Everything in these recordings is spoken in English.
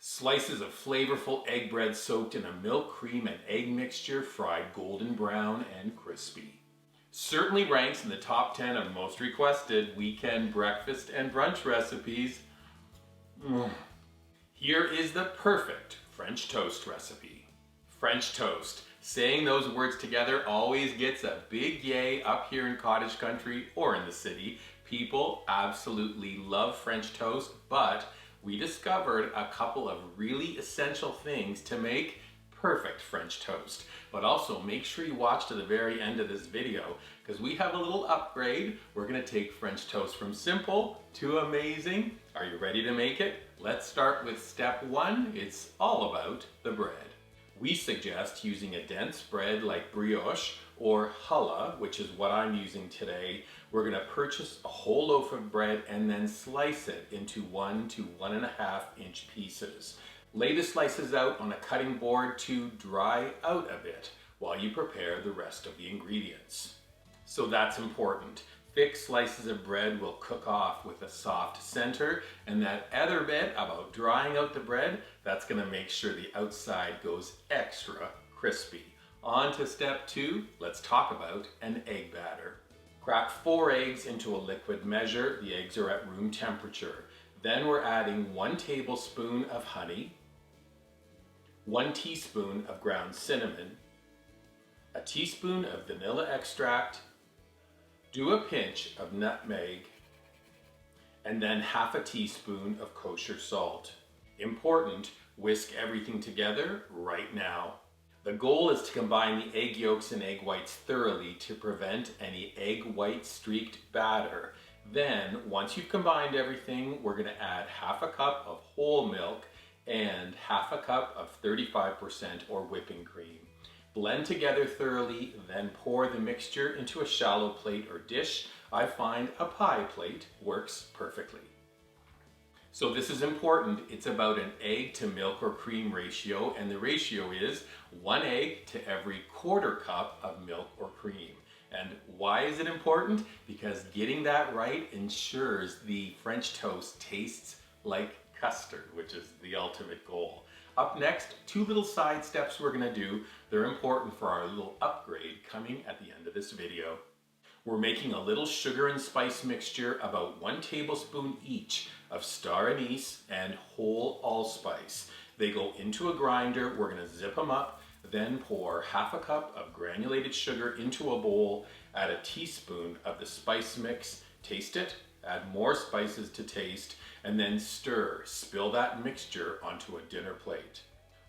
Slices of flavorful egg bread soaked in a milk, cream, and egg mixture, fried golden brown and crispy. Certainly ranks in the top 10 of most requested weekend breakfast and brunch recipes. Here is the perfect French toast recipe. French toast. Saying those words together always gets a big yay up here in cottage country or in the city. People absolutely love French toast, but we discovered a couple of really essential things to make perfect French toast. But also make sure you watch to the very end of this video because we have a little upgrade. We're going to take French toast from simple to amazing. Are you ready to make it? Let's start with step one. It's all about the bread. We suggest using a dense bread like brioche or challah, which is what I'm using today. We're going to purchase a whole loaf of bread and then slice it into 1 to 1.5 inch pieces. Lay the slices out on a cutting board to dry out a bit while you prepare the rest of the ingredients. So that's important. Thick slices of bread will cook off with a soft center, and that other bit about drying out the bread, that's going to make sure the outside goes extra crispy. On to step two, let's talk about an egg batter. Crack 4 eggs into a liquid measure. The eggs are at room temperature. Then we're adding 1 tablespoon of honey, 1 teaspoon of ground cinnamon, a teaspoon of vanilla extract, do a pinch of nutmeg, and then half a teaspoon of kosher salt. Important, whisk everything together right now. The goal is to combine the egg yolks and egg whites thoroughly to prevent any egg white streaked batter. Then, once you've combined everything, we're going to add half a cup of whole milk and half a cup of 35% or whipping cream. Blend together thoroughly, then pour the mixture into a shallow plate or dish. I find a pie plate works perfectly. So this is important. It's about an egg to milk or cream ratio, and the ratio is 1 egg to every 1/4 cup of milk or cream. And why is it important? Because getting that right ensures the French toast tastes like custard, which is the ultimate goal. Up next, 2 little side steps we're going to do. They're important for our little upgrade coming at the end of this video. We're making a little sugar and spice mixture, about 1 tablespoon each of star anise and whole allspice. They go into a grinder. We're going to zip them up, then pour half a cup of granulated sugar into a bowl, add a teaspoon of the spice mix, taste it, add more spices to taste, and then stir. Spill that mixture onto a dinner plate.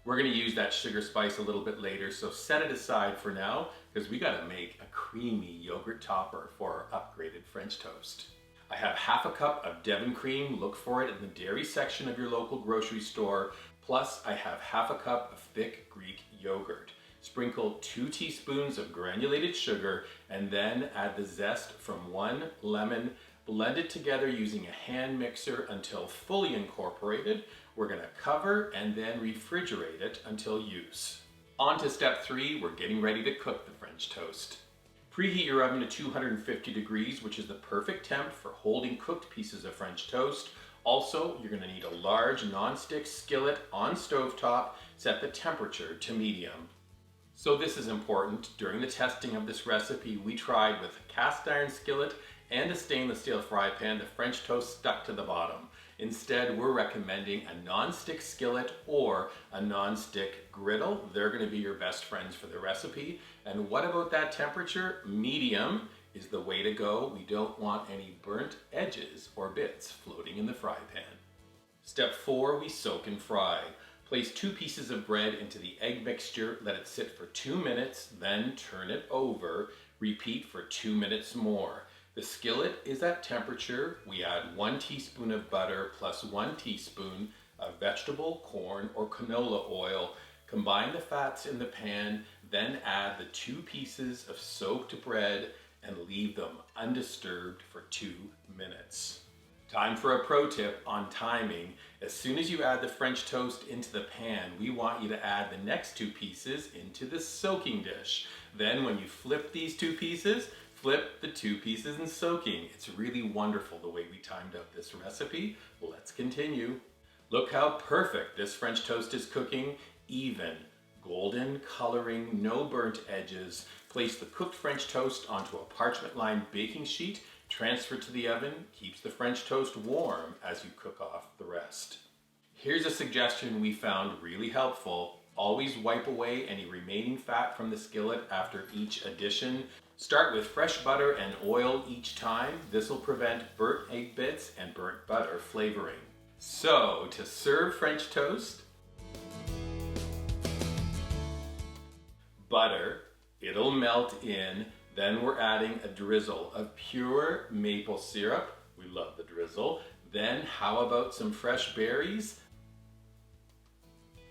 We're going to use that sugar spice a little bit later, so set it aside for now because we got to make a creamy yogurt topper for our upgraded French toast. I have half a cup of Devon cream. Look for it in the dairy section of your local grocery store. Plus, I have half a cup of thick Greek yogurt. Sprinkle 2 teaspoons of granulated sugar and then add the zest from 1 lemon. Blend it together using a hand mixer until fully incorporated. We're going to cover and then refrigerate it until use. On to step 3, we're getting ready to cook the French toast. Preheat your oven to 250 degrees, which is the perfect temp for holding cooked pieces of French toast. Also, you're going to need a large non-stick skillet on stovetop. Set the temperature to medium. So this is important. During the testing of this recipe, we tried with a cast iron skillet and a stainless steel fry pan. The French toast stuck to the bottom. Instead, we're recommending a non-stick skillet or a non-stick griddle. They're going to be your best friends for the recipe. And what about that temperature? Medium is the way to go. We don't want any burnt edges or bits floating in the fry pan. Step 4, we soak and fry. Place 2 pieces of bread into the egg mixture, let it sit for 2 minutes, then turn it over. Repeat for 2 minutes more. The skillet is at temperature. We add 1 teaspoon of butter plus 1 teaspoon of vegetable, corn, or canola oil. Combine the fats in the pan, then add the 2 pieces of soaked bread and leave them undisturbed for 2 minutes. Time for a pro tip on timing. As soon as you add the French toast into the pan, we want you to add the next 2 pieces into the soaking dish. Then when you flip these 2 pieces, flip the 2 pieces in soaking. It's really wonderful the way we timed out this recipe. Let's continue. Look how perfect this French toast is cooking. Even, golden coloring, no burnt edges. Place the cooked French toast onto a parchment-lined baking sheet. Transfer to the oven. Keeps the French toast warm as you cook off the rest. Here's a suggestion we found really helpful. Always wipe away any remaining fat from the skillet after each addition. Start with fresh butter and oil each time. This will prevent burnt egg bits and burnt butter flavoring. So, to serve French toast, butter, it'll melt in. Then we're adding a drizzle of pure maple syrup. We love the drizzle. Then how about some fresh berries?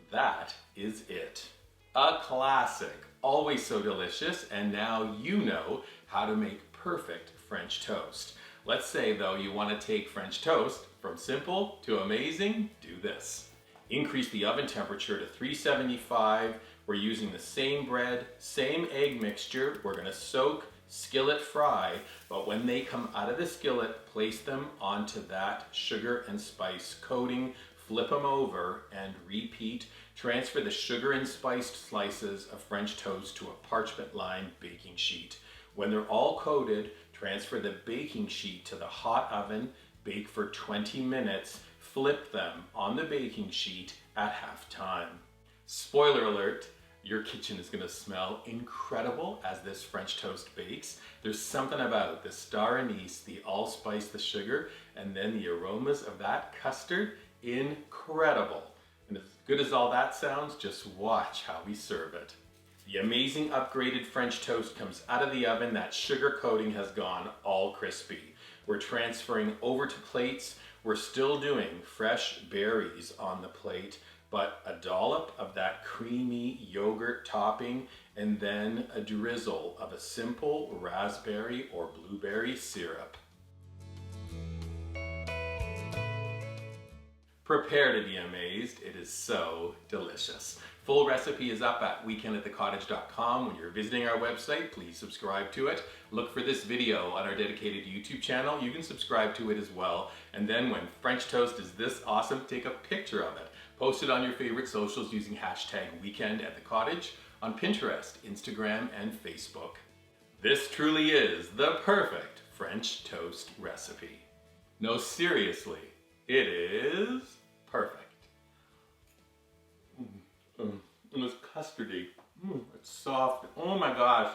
That is it. A classic, always so delicious, and now you know how to make perfect French toast. Let's say though you want to take French toast from simple to amazing, do this. Increase the oven temperature to 375. We're using the same bread, same egg mixture. We're gonna soak, skillet fry, but when they come out of the skillet, place them onto that sugar and spice coating, flip them over and repeat. Transfer the sugar and spiced slices of French toast to a parchment-lined baking sheet. When they're all coated, transfer the baking sheet to the hot oven, bake for 20 minutes, flip them on the baking sheet at half time. Spoiler alert, your kitchen is gonna smell incredible as this French toast bakes. There's something about the star anise, the allspice, the sugar, and then the aromas of that custard, incredible. And as good as all that sounds, just watch how we serve it. The amazing upgraded French toast comes out of the oven. That sugar coating has gone all crispy. We're transferring over to plates. We're still doing fresh berries on the plate, but a dollop of that creamy yogurt topping, and then a drizzle of a simple raspberry or blueberry syrup. Prepare to be amazed. It is so delicious. Full recipe is up at weekendatthecottage.com. When you're visiting our website, please subscribe to it. Look for this video on our dedicated YouTube channel. You can subscribe to it as well. And then when French toast is this awesome, take a picture of it. Post it on your favorite socials using hashtag weekendatthecottage on Pinterest, Instagram, and Facebook. This truly is the perfect French toast recipe. No, seriously, it is perfect. And it's custardy. It's soft. Oh my gosh.